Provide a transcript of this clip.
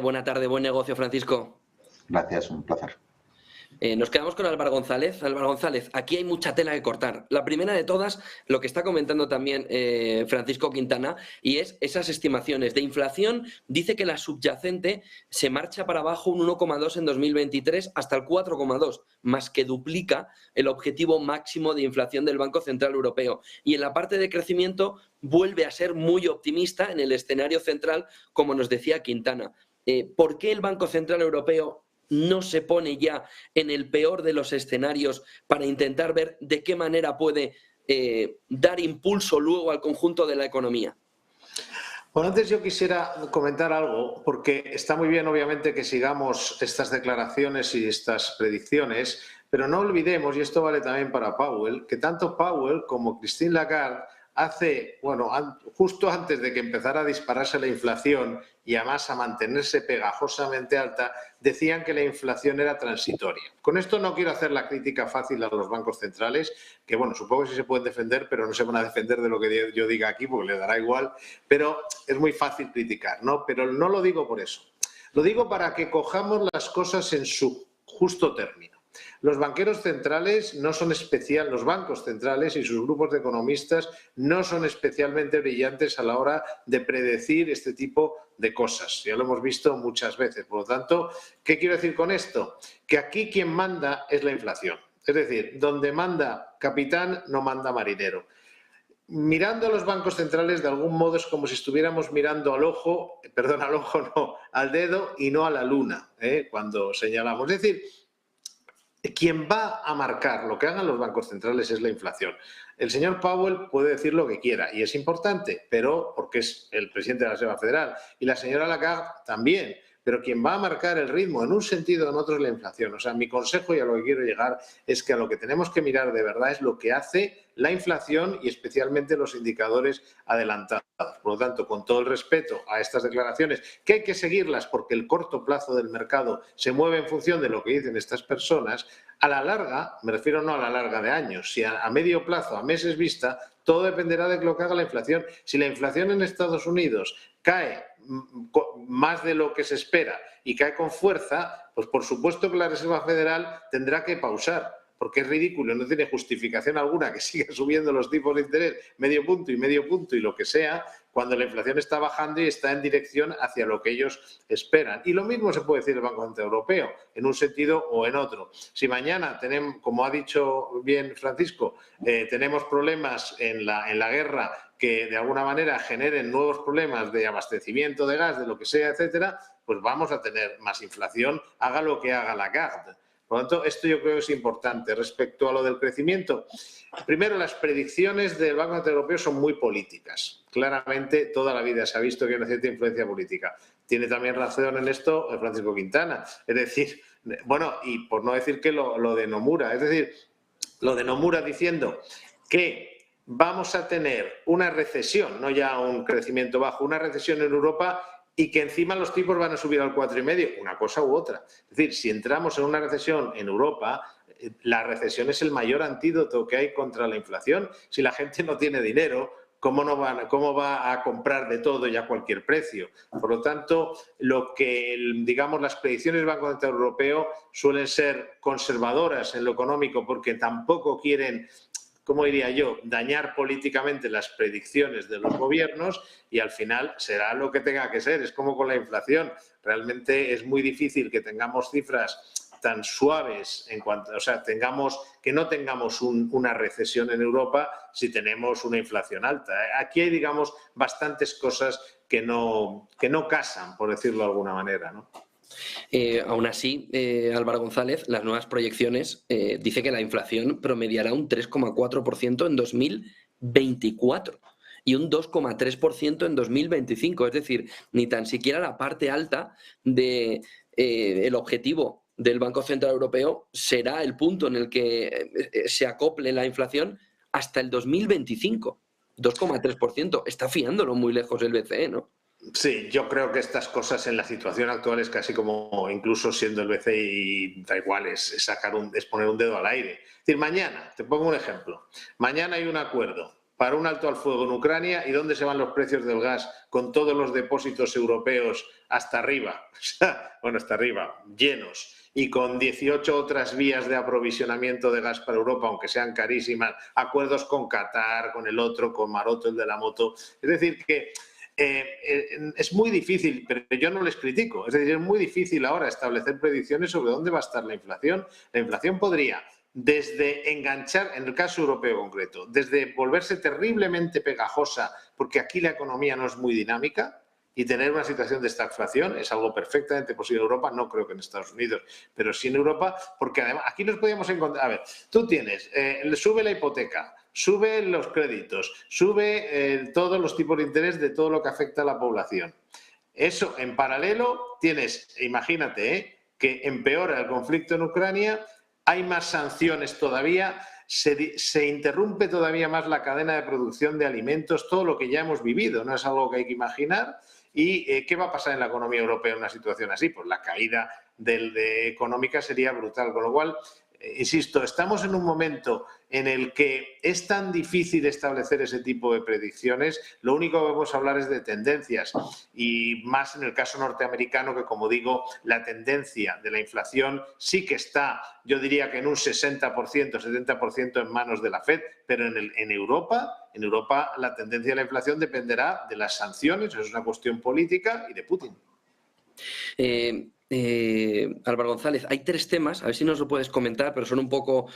Buena tarde, buen negocio, Francisco. Gracias, un placer. Nos quedamos con Álvaro González. Álvaro González, aquí hay mucha tela que cortar. La primera de todas, lo que está comentando también Francisco Quintana, y es esas estimaciones de inflación. Dice que la subyacente se marcha para abajo un 1,2 en 2023 hasta el 4,2, más que duplica el objetivo máximo de inflación del Banco Central Europeo. Y en la parte de crecimiento vuelve a ser muy optimista en el escenario central, como nos decía Quintana. ¿Por qué el Banco Central Europeo no se pone ya en el peor de los escenarios para intentar ver de qué manera puede dar impulso luego al conjunto de la economía? Bueno, antes yo quisiera comentar algo, porque está muy bien, obviamente, que sigamos estas declaraciones y estas predicciones, pero no olvidemos, y esto vale también para Powell, que tanto Powell como Christine Lagarde justo antes de que empezara a dispararse la inflación y además a mantenerse pegajosamente alta, decían que la inflación era transitoria. Con esto no quiero hacer la crítica fácil a los bancos centrales, que bueno, supongo que sí se pueden defender, pero no se van a defender de lo que yo diga aquí porque les dará igual, pero es muy fácil criticar, ¿no? Pero no lo digo por eso. Lo digo para que cojamos las cosas en su justo término. Los banqueros centrales no son los bancos centrales y sus grupos de economistas no son especialmente brillantes a la hora de predecir este tipo de cosas. Ya lo hemos visto muchas veces. Por lo tanto, ¿qué quiero decir con esto? Que aquí quien manda es la inflación. Es decir, donde manda capitán no manda marinero. Mirando a los bancos centrales, de algún modo es como si estuviéramos mirando al dedo y no a la luna, cuando señalamos. Es decir, quien va a marcar lo que hagan los bancos centrales es la inflación. El señor Powell puede decir lo que quiera y es importante, pero porque es el presidente de la Reserva Federal, y la señora Lagarde también. Pero quien va a marcar el ritmo en un sentido o en otro es la inflación. O sea, mi consejo y a lo que quiero llegar es que a lo que tenemos que mirar de verdad es lo que hace la inflación y especialmente los indicadores adelantados. Por lo tanto, con todo el respeto a estas declaraciones, que hay que seguirlas porque el corto plazo del mercado se mueve en función de lo que dicen estas personas, a la larga, me refiero no a la larga de años, si a medio plazo, a meses vista, todo dependerá de lo que haga la inflación. Si la inflación en Estados Unidos cae más de lo que se espera y cae con fuerza, pues por supuesto que la Reserva Federal tendrá que pausar, porque es ridículo, no tiene justificación alguna que siga subiendo los tipos de interés medio punto y lo que sea, cuando la inflación está bajando y está en dirección hacia lo que ellos esperan. Y lo mismo se puede decir del Banco Central Europeo, en un sentido o en otro. Si mañana tenemos, como ha dicho bien Francisco, tenemos problemas en la guerra que de alguna manera generen nuevos problemas de abastecimiento de gas, de lo que sea, etcétera, pues vamos a tener más inflación, haga lo que haga Lagarde. Por lo tanto, esto yo creo que es importante. Respecto a lo del crecimiento, primero, las predicciones del Banco Central Europeo son muy políticas. Claramente, toda la vida se ha visto que hay una cierta influencia política. Tiene también razón en esto Francisco Quintana. Es decir, bueno, y por no decir que lo de Nomura, es decir, lo de Nomura diciendo que vamos a tener una recesión, no ya un crecimiento bajo, una recesión en Europa y que encima los tipos van a subir al 4,5, una cosa u otra. Es decir, si entramos en una recesión en Europa, la recesión es el mayor antídoto que hay contra la inflación. Si la gente no tiene dinero, ¿cómo va a comprar de todo y a cualquier precio? Por lo tanto, digamos, las predicciones del Banco Central Europeo suelen ser conservadoras en lo económico porque tampoco quieren, ¿cómo diría yo?, dañar políticamente las predicciones de los gobiernos y al final será lo que tenga que ser. Es como con la inflación. Realmente es muy difícil que tengamos cifras tan suaves que no tengamos una recesión en Europa si tenemos una inflación alta. Aquí hay, digamos, bastantes cosas que no casan, por decirlo de alguna manera, ¿no? Aún así, Álvaro González, las nuevas proyecciones dice que la inflación promediará un 3,4% en 2024 y un 2,3% en 2025. Es decir, ni tan siquiera la parte alta del objetivo del Banco Central Europeo será el punto en el que se acople la inflación hasta el 2025. 2,3%. Está fiándolo muy lejos el BCE, ¿no? Sí, yo creo que estas cosas en la situación actual es casi como, incluso siendo el BCI, da igual, es poner un dedo al aire. Es decir, mañana, te pongo un ejemplo, mañana hay un acuerdo para un alto al fuego en Ucrania. ¿Y dónde se van los precios del gas con todos los depósitos europeos hasta arriba? Bueno, hasta arriba, llenos. Y con 18 otras vías de aprovisionamiento de gas para Europa, aunque sean carísimas, acuerdos con Qatar, con el otro, con Maroto, el de la moto. Es decir, que es muy difícil, pero yo no les critico. Es decir, es muy difícil ahora establecer predicciones sobre dónde va a estar la inflación. La inflación podría desde enganchar, en el caso europeo concreto, desde volverse terriblemente pegajosa, porque aquí la economía no es muy dinámica, y tener una situación de estagflación es algo perfectamente posible en Europa, no creo que en Estados Unidos, pero sí en Europa, porque además aquí nos podíamos encontrar, a ver, tú tienes, sube la hipoteca, sube los créditos, sube todos los tipos de interés de todo lo que afecta a la población. Eso en paralelo tienes, imagínate, que empeora el conflicto en Ucrania, hay más sanciones todavía, se interrumpe todavía más la cadena de producción de alimentos, todo lo que ya hemos vivido, no es algo que hay que imaginar. ¿Y qué va a pasar en la economía europea en una situación así? Pues la caída económica sería brutal, con lo cual, insisto, estamos en un momento en el que es tan difícil establecer ese tipo de predicciones. Lo único que podemos hablar es de tendencias, y más en el caso norteamericano, que, como digo, la tendencia de la inflación sí que está, yo diría que en un 60%, 70% en manos de la Fed, pero en Europa la tendencia de la inflación dependerá de las sanciones, eso es una cuestión política, y de Putin. Álvaro González, hay tres temas, a ver si nos lo puedes comentar, pero son un poco